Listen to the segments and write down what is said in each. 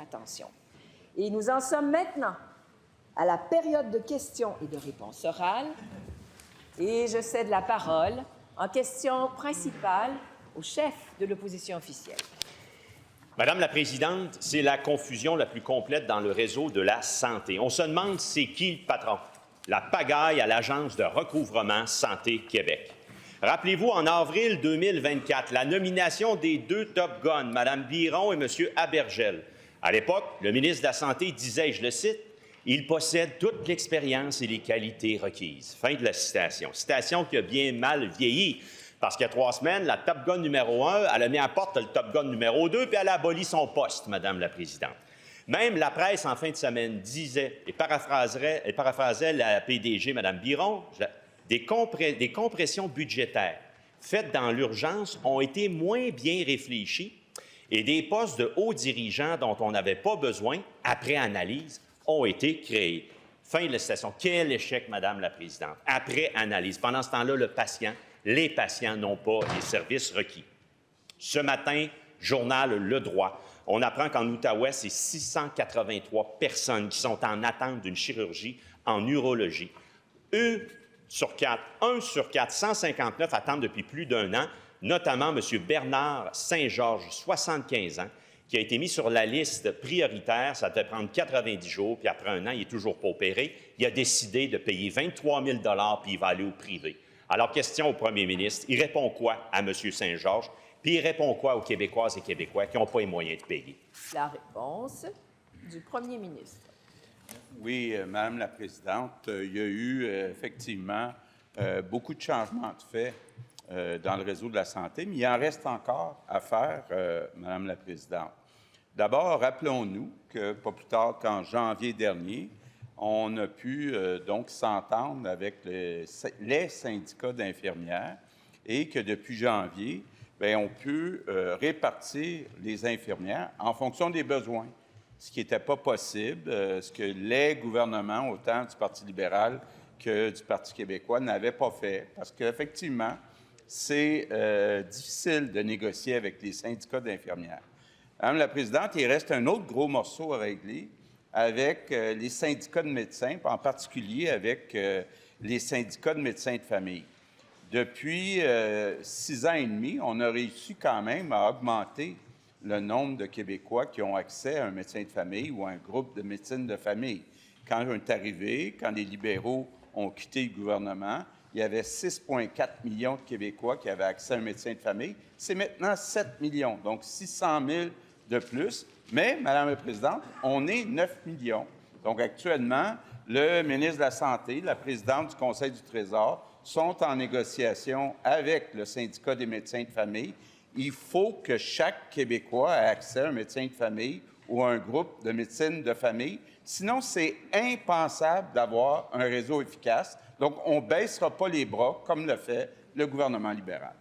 attention. Et nous en sommes maintenant à la période de questions et de réponses orales. Et je cède la parole en question principale au chef de l'opposition officielle. Madame la Présidente, c'est la confusion la plus complète dans le réseau de la santé. On se demande c'est qui le patron? La pagaille à l'Agence de recouvrement Santé Québec. Rappelez-vous, en avril 2024, la nomination des deux Top Guns, Mme Biron et M. Abergel. À l'époque, le ministre de la Santé disait, je le cite, « Il possède toute l'expérience et les qualités requises ». Fin de la citation. Citation qui a bien mal vieilli, parce qu'il y a 3 semaines, la Top Gun numéro 1, elle a mis à porte le Top Gun numéro 2, puis elle a aboli son poste, Madame la Présidente. Même la presse, en fin de semaine, disait et paraphrasait la PDG, Mme Biron, des compressions budgétaires faites dans l'urgence ont été moins bien réfléchies et des postes de hauts dirigeants dont on n'avait pas besoin, après analyse, ont été créés. Fin de la citation. Quel échec, Madame la Présidente. Après analyse. Pendant ce temps-là, les patients n'ont pas les services requis. Ce matin, journal Le Droit, on apprend qu'en Outaouais, c'est 683 personnes qui sont en attente d'une chirurgie en urologie. Un sur 4, 159 attendent depuis plus d'1 an, notamment M. Bernard Saint-Georges, 75 ans, qui a été mis sur la liste prioritaire. Ça devait prendre 90 jours, puis après 1 an, il n'est toujours pas opéré. Il a décidé de payer 23 000 puis il va aller au privé. Alors, question au premier ministre, il répond quoi à M. Saint-Georges? Puis il répond quoi aux Québécoises et Québécois qui n'ont pas les moyens de payer? La réponse du premier ministre. Oui, Madame la Présidente, il y a eu effectivement beaucoup de changements de fait dans le réseau de la santé, mais il en reste encore à faire, Madame la Présidente. D'abord, rappelons-nous que pas plus tard qu'en janvier dernier, on a pu donc s'entendre avec les syndicats d'infirmières et que depuis janvier, bien, on peut répartir les infirmières en fonction des besoins, ce qui n'était pas possible, ce que les gouvernements, autant du Parti libéral que du Parti québécois, n'avaient pas fait, parce qu'effectivement, c'est difficile de négocier avec les syndicats d'infirmières. Madame la Présidente, il reste un autre gros morceau à régler avec les syndicats de médecins, en particulier avec les syndicats de médecins de famille. Depuis 6 ans et demi, on a réussi quand même à augmenter le nombre de Québécois qui ont accès à un médecin de famille ou à un groupe de médecine de famille. Quand on est arrivé, quand les libéraux ont quitté le gouvernement, il y avait 6,4 millions de Québécois qui avaient accès à un médecin de famille. C'est maintenant 7 millions, donc 600 000 de plus. Mais, Madame la Présidente, on est 9 millions. Donc, actuellement, le ministre de la Santé, la présidente du Conseil du Trésor sont en négociation avec le syndicat des médecins de famille. Il faut que chaque Québécois ait accès à un médecin de famille ou à un groupe de médecine de famille. Sinon, c'est impensable d'avoir un réseau efficace. Donc, on ne baissera pas les bras comme le fait le gouvernement libéral.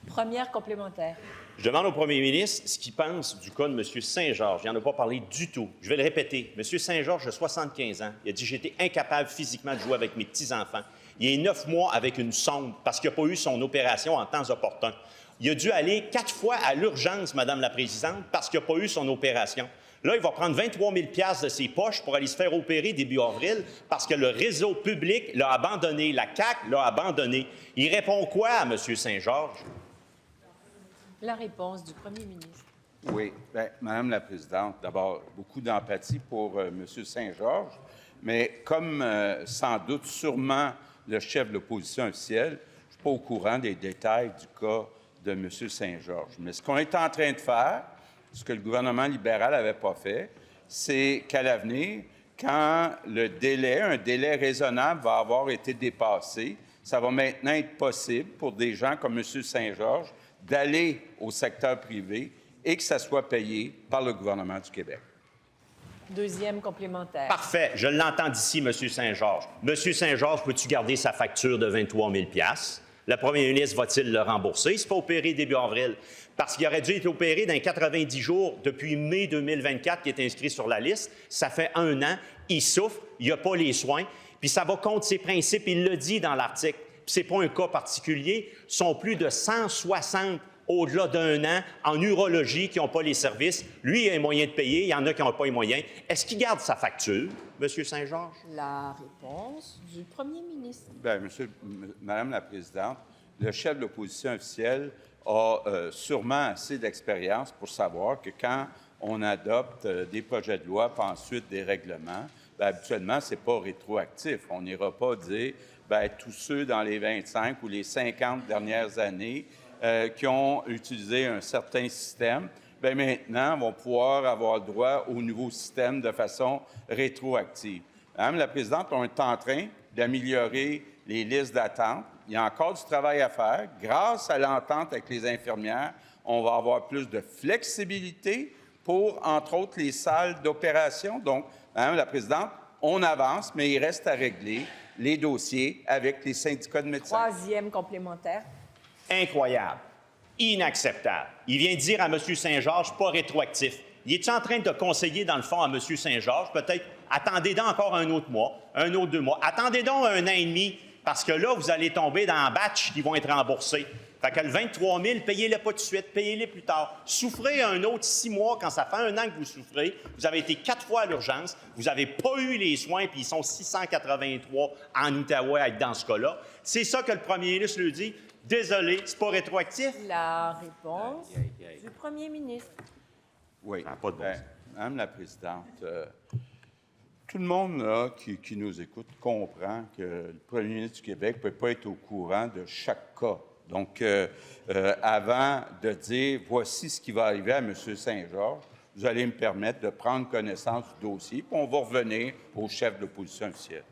Première complémentaire. Je demande au premier ministre ce qu'il pense du cas de M. Saint-Georges. Il n'en a pas parlé du tout. Je vais le répéter. M. Saint-Georges a 75 ans. Il a dit « J'étais incapable physiquement de jouer avec mes petits-enfants. » Il est 9 mois avec une sonde parce qu'il n'a pas eu son opération en temps opportun. Il a dû aller 4 fois à l'urgence, Madame la Présidente, parce qu'il n'a pas eu son opération. Là, il va prendre 23 000 de ses poches pour aller se faire opérer début avril parce que le réseau public l'a abandonné, la CAQ l'a abandonné. Il répond quoi à M. Saint-Georges? La réponse du premier ministre. Oui. Bien, Madame la Présidente, d'abord, beaucoup d'empathie pour M. Saint-Georges, mais comme sans doute sûrement le chef de l'opposition officielle, je ne suis pas au courant des détails du cas de M. Saint-Georges. Mais ce qu'on est en train de faire, ce que le gouvernement libéral n'avait pas fait, c'est qu'à l'avenir, quand un délai raisonnable va avoir été dépassé, ça va maintenant être possible pour des gens comme M. Saint-Georges d'aller au secteur privé et que ça soit payé par le gouvernement du Québec. Deuxième complémentaire. Parfait. Je l'entends d'ici, M. Saint-Georges. M. Saint-Georges, peux-tu garder sa facture de 23 000 $? Le premier ministre va-t-il le rembourser? Il ne s'est pas opéré début avril. Parce qu'il aurait dû être opéré dans 90 jours depuis mai 2024, qui est inscrit sur la liste. Ça fait 1 an. Il souffre. Il n'a pas les soins. Puis ça va contre ses principes. Il le dit dans l'article. Ce n'est pas un cas particulier. Ce sont plus de 160 au-delà d'un an en urologie qui n'ont pas les services. Lui, il a les moyens de payer, il y en a qui n'ont pas les moyens. Est-ce qu'il garde sa facture, M. Saint-Georges? La réponse du premier ministre. Bien, Madame la présidente, le chef de l'opposition officielle a sûrement assez d'expérience pour savoir que quand on adopte des projets de loi, puis ensuite des règlements, bien, habituellement, ce n'est pas rétroactif. On n'ira pas dire, bien, tous ceux dans les 25 ou les 50 dernières années qui ont utilisé un certain système, bien, maintenant, vont pouvoir avoir droit au nouveau système de façon rétroactive. Madame la présidente, on est en train d'améliorer les listes d'attente. Il y a encore du travail à faire. Grâce à l'entente avec les infirmières, on va avoir plus de flexibilité pour, entre autres, les salles d'opération. Donc, Madame la présidente, on avance, mais il reste à régler les dossiers avec les syndicats de médecins. Troisième complémentaire. Incroyable. Inacceptable. Il vient de dire à M. Saint-Georges, pas rétroactif. Il est en train de conseiller, dans le fond, à M. Saint-Georges, peut-être, attendez donc encore un autre mois, un autre 2 mois. Attendez donc 1 an et demi, parce que là, vous allez tomber dans un batch qui vont être remboursés. Fait que le 23 000, payez-le pas tout de suite, payez-le plus tard. Souffrez un autre 6 mois quand ça fait 1 an que vous souffrez. Vous avez été 4 fois à l'urgence, vous n'avez pas eu les soins, puis ils sont 683 en Outaouais à être dans ce cas-là. C'est ça que le premier ministre lui dit. Désolé, c'est pas rétroactif. La réponse du premier ministre. Oui. Ah, pas de bon sens. Madame la présidente, tout le monde là, qui nous écoute comprend que le premier ministre du Québec ne peut pas être au courant de chaque cas. Donc, avant de dire « voici ce qui va arriver à M. Saint-Georges », vous allez me permettre de prendre connaissance du dossier, puis on va revenir au chef de l'opposition officielle.